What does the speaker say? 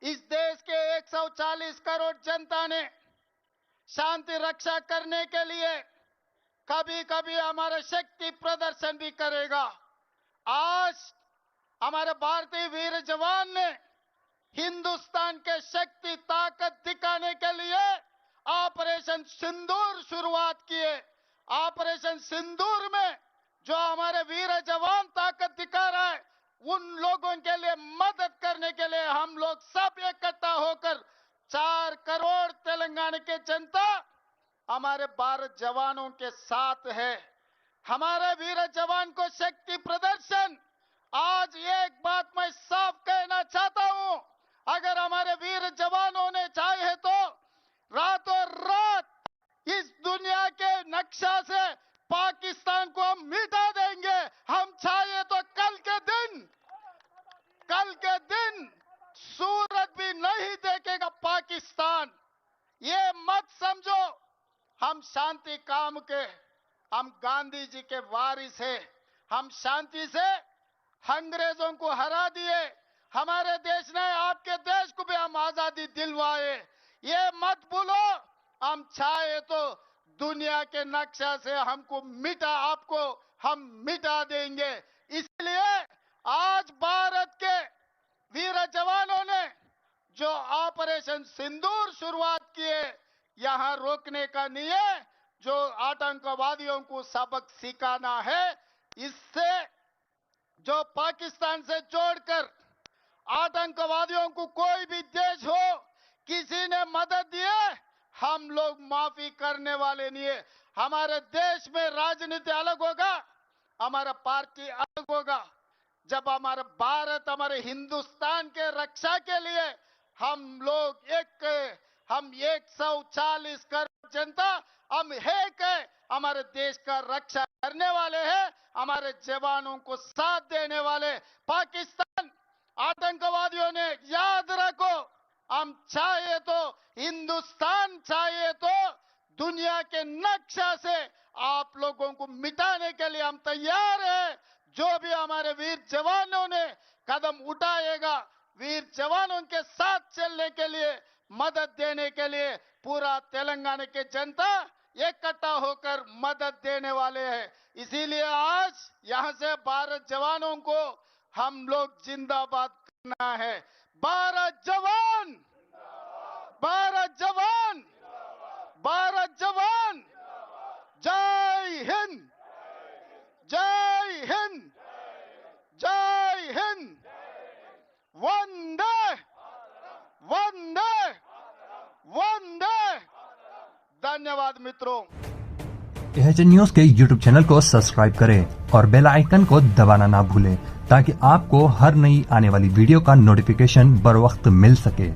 इस देश के 140 करोड़ जनता ने शांति रक्षा करने के लिए कभी कभी हमारा शक्ति प्रदर्शन भी करेगा। आज हमारे भारतीय वीर जवान ने हिंदुस्तान के शक्ति ताकत दिखाने के लिए ऑपरेशन सिंदूर शुरुआत किए। ऑपरेशन सिंदूर में जो हमारे वीर जवान ताकत दिखा रहा है, उन लोगों के लिए मदद करने के लिए हम लोग सब इकट्ठा होकर 4 करोड़ तेलंगाना के जनता हमारे भारत जवानों के साथ है। हमारे वीर जवान को शक्ति प्रदर्शन। आज एक बात मैं साफ कहना चाहता हूं, अगर हमारे वीर जवानों ने चाहे तो रातों रात इस दुनिया के नक्शा से पाकिस्तान को हम मिटा देंगे। हम चाहे तो कल के दिन सूरत भी नहीं देखेगा पाकिस्तान। ये मत समझो हम शांति काम के, हम गांधी जी के वारिस हैं। हम शांति से अंग्रेजों को हरा दिए। हमारे देश ने आपके देश को भी हम आजादी दिलवाए। ये मत भूलो, हम चाहे तो दुनिया के नक्शा से आपको हम मिटा देंगे। इसलिए आज भारत के वीर जवानों ने जो ऑपरेशन सिंदूर शुरुआत किए, यहां रोकने का नहीं है, जो आतंकवादियों को सबक सिखाना है। इससे जो पाकिस्तान से जोड़कर आतंकवादियों को कोई भी देश हो, किसी ने मदद दिए, हम लोग माफी करने वाले नहीं है। हमारे देश में राजनीति अलग होगा, हमारा पार्टी अलग होगा। जब हमारा भारत, हमारे हिंदुस्तान के रक्षा के लिए हम 140 करोड़ जनता हम हमारे देश का रक्षा करने वाले हैं, हमारे जवानों को साथ देने वाले। पाकिस्तान आतंकवादियों ने याद रखो, हम चाहे तो हिंदुस्तान चाहे तो दुनिया के नक्शा से आप लोगों को मिटाने के लिए हम तैयार हैं। जो भी हमारे वीर जवानों ने कदम उठाएगा, वीर जवानों के साथ चलने के लिए, मदद देने के लिए पूरा तेलंगाना के जनता इकट्ठा होकर मदद देने वाले हैं। इसीलिए आज यहां से भारत जवानों को हम लोग जिंदाबाद करना है। भारत जवान, भारत जवान, भारत जवान। जय हिंद, जय हिंद, जय हिंद। वंदे वंदे वंदे। धन्यवाद मित्रों। एच न्यूज के यूट्यूब चैनल को सब्सक्राइब करें और बेल आइकन को दबाना ना भूलें, ताकि आपको हर नई आने वाली वीडियो का नोटिफिकेशन बर वक्त मिल सके।